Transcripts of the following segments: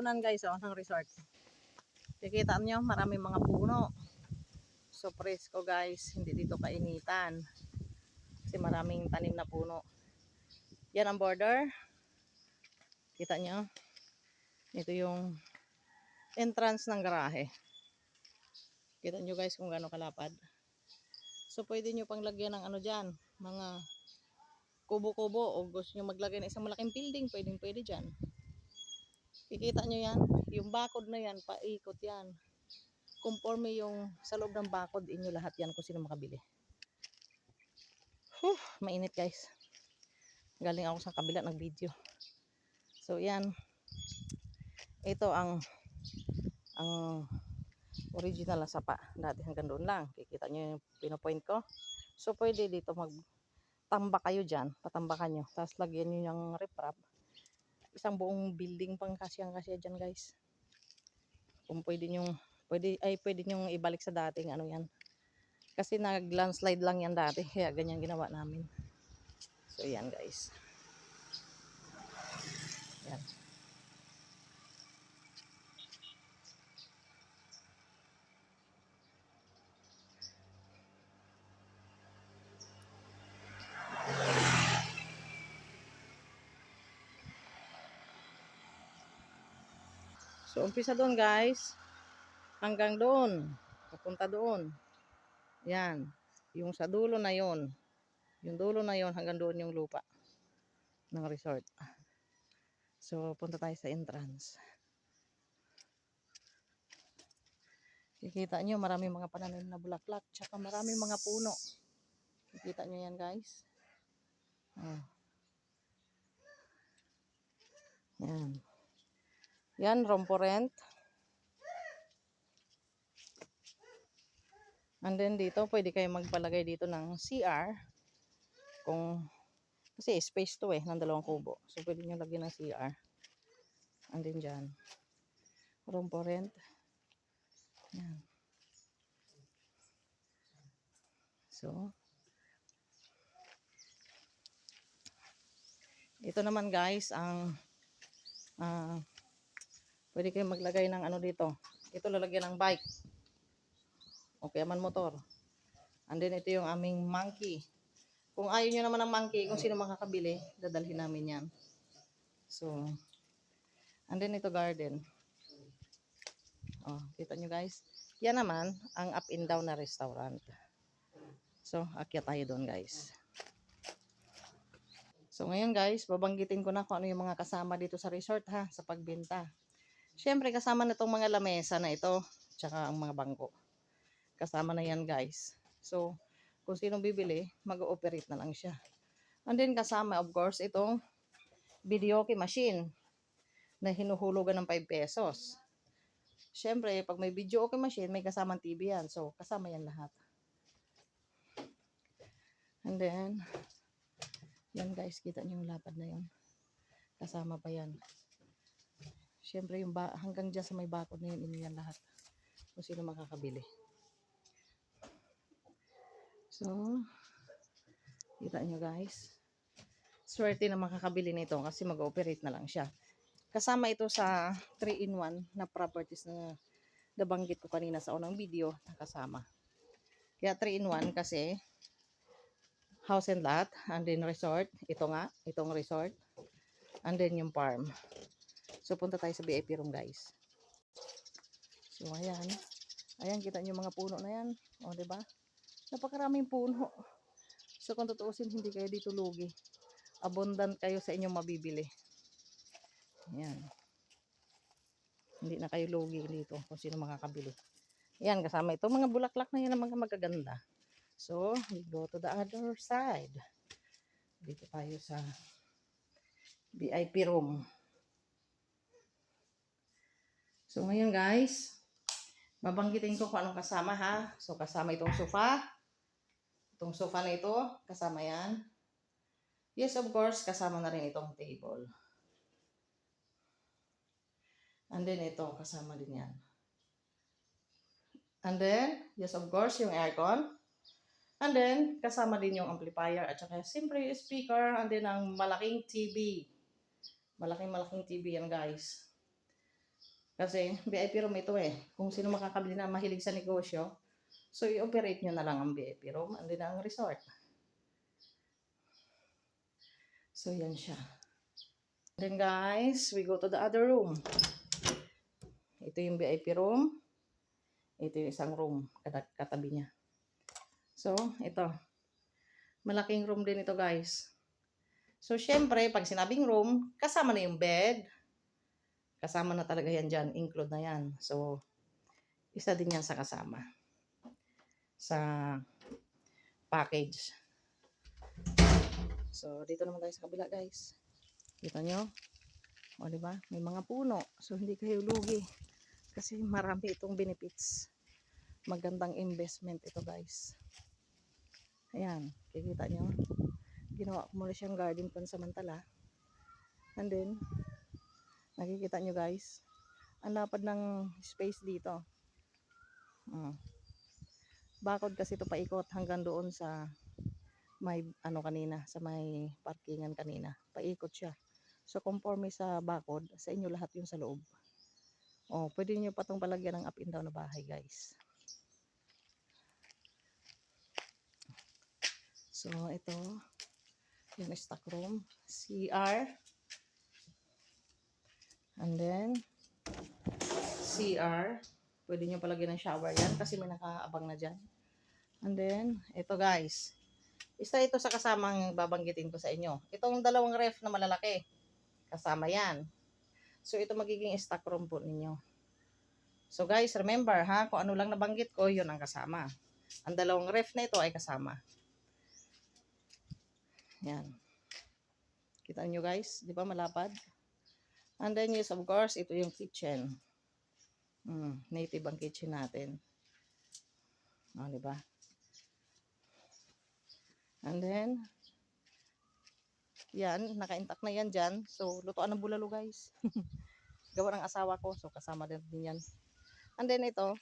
lalagunan guys ng resort. Kikita nyo maraming mga puno. So presko guys, hindi dito kainitan. Kasi maraming tanim na puno. Yan ang border. Kita nyo? Ito yung entrance ng garahe. Kita nyo guys kung gaano kalapad. So pwede nyo pang lagyan ng dyan, mga kubo-kubo o gusto nyo maglagay ng isang malaking building, pwede dyan. Kikita nyo yan, yung bakod na yan, paikot yan. Conforme yung sa loob ng bakod, inyo lahat yan kung sino makabili. Mainit guys. Galing ako sa kabila ng video. So yan. Ito ang original na sapa. Dati hanggang doon lang. Kikita nyo yung pinopoint ko. So pwede dito magtambak kayo dyan. Patambakan nyo. Tapos lagyan nyo yung riprap. Isang buong building pang kasyang-kasya dyan guys. Kung pwede nyo ibalik sa dating yan. Kasi nag-landslide lang yan dati. Kaya ganyan ginawa namin. So yan guys. Yan. So umpisa doon guys. Hanggang doon. Papunta doon. Yan. Yung sa dulo na yon. Yung dulo na yon hanggang doon yung lupa ng resort. So punta tayo sa entrance. Kikita nyo maraming mga pananim na bulaklak. Tsaka maraming mga puno. Kikita nyo yan guys. Yan. Yan, room for rent. And then dito, pwede kayo magpalagay dito ng CR. Kasi space to ng dalawang kubo. So, pwede nyo lagyan ng CR. And then dyan. Room for rent. Yan. So, ito naman guys, ang pwede kayo maglagay ng dito. Ito lalagyan ng bike. Okay, man motor. And then ito yung aming monkey. Kung ayaw nyo naman ng monkey, kung sino makakabili, dadalhin namin yan. So, and then ito garden. Kita nyo guys. Yan naman, ang up and down na restaurant. So, akyat tayo doon guys. So, ngayon guys, babanggitin ko na kung ano yung mga kasama dito sa resort sa pagbenta. Siyempre, kasama na itong mga lamesa na ito, tsaka ang mga bangko. Kasama na yan guys. So, kung sinong bibili, mag-ooperate na lang siya. And then kasama of course itong videoke machine na hinuhulugan ng 5 pesos. Siyempre, pag may videoke machine, may kasamang TV yan. So, kasama yan lahat. And then, yan guys, kita nyo yung lapad na yun. Kasama pa yan. Siyempre, hanggang dyan sa may bakod na yun, yan lahat. Kung sino makakabili. So, kita nyo guys. Swerte na makakabili nito kasi mag-ooperate na lang siya. Kasama ito sa 3-in-1 na properties na nabanggit ko kanina sa unang video na kasama. Kaya 3-in-1 kasi house and lot, and then resort. Ito nga, itong resort. And then yung farm. So, punta tayo sa VIP room guys. So, ayan. Ayan, kita nyo mga puno na yan. O, diba? Napakaraming puno. So, kung tutuusin, hindi kayo dito lugi. Abundant kayo sa inyong mabibili. Ayan. Hindi na kayo lugi dito kung sino makakabili. Ayan, kasama ito. Mga bulaklak na yan ang mga magaganda. So, we go to the other side. Dito tayo sa VIP room. So, ngayon guys, babanggitin ko kung anong kasama So, kasama itong sofa. Itong sofa na ito, kasama yan. Yes, of course, kasama na rin itong table. And then ito, kasama din yan. And then, yes, of course, yung aircon. And then, kasama din yung amplifier at saka siyempre speaker. And then, ang malaking TV. Malaking TV yan, guys. Kasi VIP room ito eh. Kung sino makakabili na mahilig sa negosyo, so i-operate nyo na lang ang VIP room and then ang resort. So yan siya. Then guys, we go to the other room. Ito yung VIP room. Ito yung isang room katabi niya. So, ito. Malaking room din ito guys. So, syempre, pag sinabing room, kasama na yung bed. Kasama na talaga yan dyan. Include na yan. So, isa din yan sa kasama. Sa package. So, dito naman tayo sa kabila guys. Kita nyo? O, diba? May mga puno. So, hindi kayo lugi. Kasi marami itong benefits. Magandang investment ito guys. Ayan. Kikita nyo? Ginawa ko muna siyang garden pansamantala. And then, nakikita nyo guys, ang lapad ng space dito. Bakod kasi ito paikot hanggang doon sa may ano kanina, sa may parkingan kanina. Paikot siya. So, conforme sa bakod, sa inyo lahat yung sa loob. O, pwede nyo pa itong palagyan ng up and down na bahay guys. So, ito, yung stock room, CR, and then, CR, pwede nyo palagyan ng shower yan kasi may nakaabang na dyan. And then, ito guys, isa ito sa kasamang babanggitin ko sa inyo. Itong dalawang ref na malalaki, kasama yan. So, ito magiging stock room po ninyo. So guys, remember ha, kung ano lang nabanggit ko, yun ang kasama. Ang dalawang ref na ito ay kasama. Yan. Kita nyo guys, di ba malapad? And then yes, of course, ito yung kitchen. Native ang kitchen natin. O, di ba? And then, yan, naka-intact na yan dyan. So, lutuan ng bulalo guys. Gawa ng asawa ko, so kasama din yan. And then ito,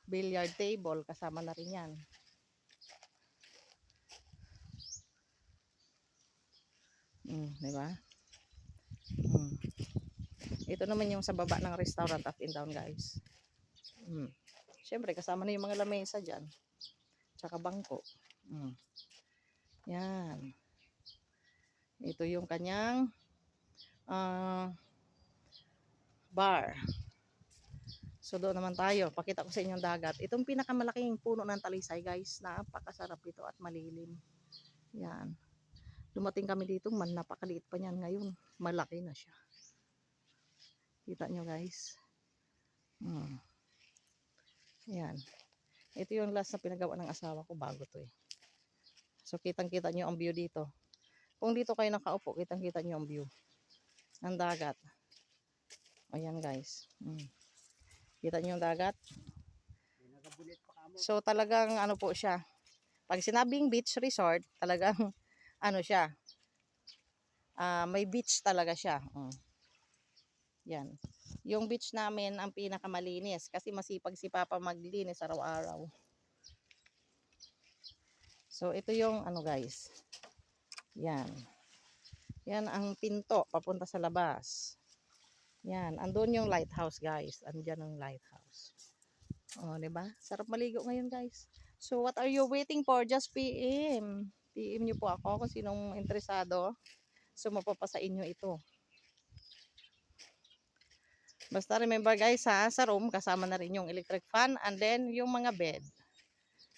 billiard table, kasama na rin yan. Di ba? Ito naman yung sa baba ng restaurant, up and down guys. Siyempre, kasama na yung mga lamesa dyan. Tsaka bangko. Yan. Ito yung kanyang bar. So doon naman tayo. Pakita ko sa inyo ang dagat. Itong pinakamalaking puno ng talisay guys. Napakasarap ito at malilim. Yan. Dumating kami dito, napakaliit pa niyan. Ngayon, malaki na siya. Kita nyo guys. Yan. Ito yung last na pinagawa ng asawa ko. Bago to eh. So kitang-kita nyo ang view dito. Kung dito kayo nakaupo, kitang-kita nyo ang view ng dagat. Ayan guys. Kita nyo yung dagat. So talagang ano po siya. Pag sinabing beach resort, talagang ano siya. May beach talaga siya. Yan. Yung beach namin ang pinakamalinis kasi masipag si Papa maglinis araw-araw. So ito yung ano guys. Yan. Yan ang pinto papunta sa labas. Yan, andun yung lighthouse guys. Andiyan ang lighthouse. Oh, 'di ba? Sarap maligo ngayon guys. So what are you waiting for? Just PM. PM niyo po ako kung sinong interesado. So mapapasa inyo ito. Basta remember guys ha, sa room kasama na rin yung electric fan and then yung mga bed.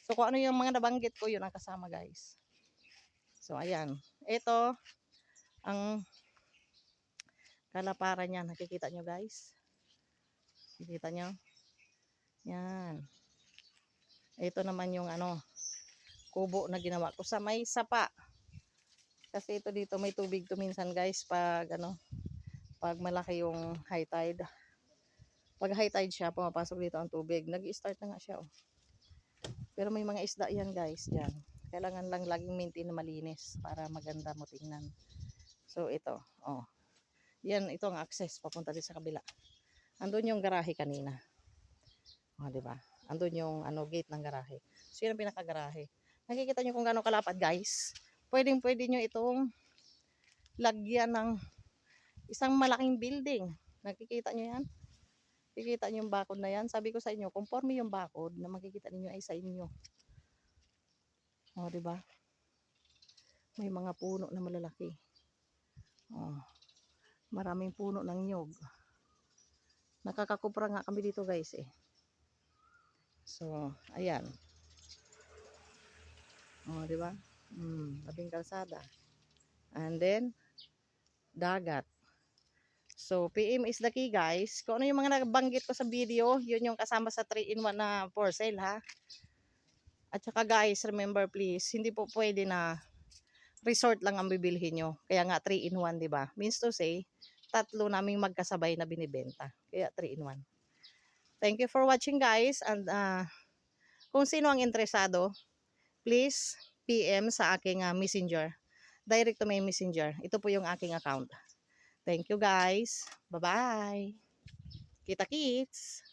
So kung ano yung mga nabanggit ko, yun ang kasama guys. So ayan, ito ang kalaparan niya. Nakikita nyo guys. Nakikita nyo? Yan. Ito naman yung ano, kubo na ginawa ko sa may sapa. Kasi ito dito may tubig to minsan guys pag ano, pag malaki yung high tide. Pag high tide siya, pumapasok dito ang tubig. Nag-i-start na nga siya oh. Pero may mga isda yan guys, diyan. Kailangan lang laging maintain na malinis para maganda mo tingnan. So ito, oh. Yan, ito ang access papunta din sa kabila. Andun yung garahe kanina. Oh, di ba? Andun yung ano gate ng garahe. So yun ang pinaka-garahe. Nakikita nyo kung gaano kalapad guys. Pwedeng-pwede nyo itong lagyan ng isang malaking building. Nakikita nyo yan? Kikita niyo yung bakod na yan. Sabi ko sa inyo, conforme yung bakod na makikita ninyo ay sa inyo. O, di ba? May mga puno na malalaki. O, maraming puno ng nyog. Nakakakupra nga kami dito guys eh. So, ayan. O, di ba? Labing kalsada. And then, dagat. So, PM is the key guys. Kung ano yung mga nabanggit ko sa video, yun yung kasama sa 3-in-1 na for sale ha. At saka guys, remember please, hindi po pwede na resort lang ang bibilhin nyo. Kaya nga 3-in-1, di ba? Means to say, tatlo naming magkasabay na binibenta. Kaya 3-in-1. Thank you for watching guys. And kung sino ang interesado, please PM sa aking messenger. Direct to my messenger. Ito po yung aking account. Thank you guys. Bye-bye. Kita kits.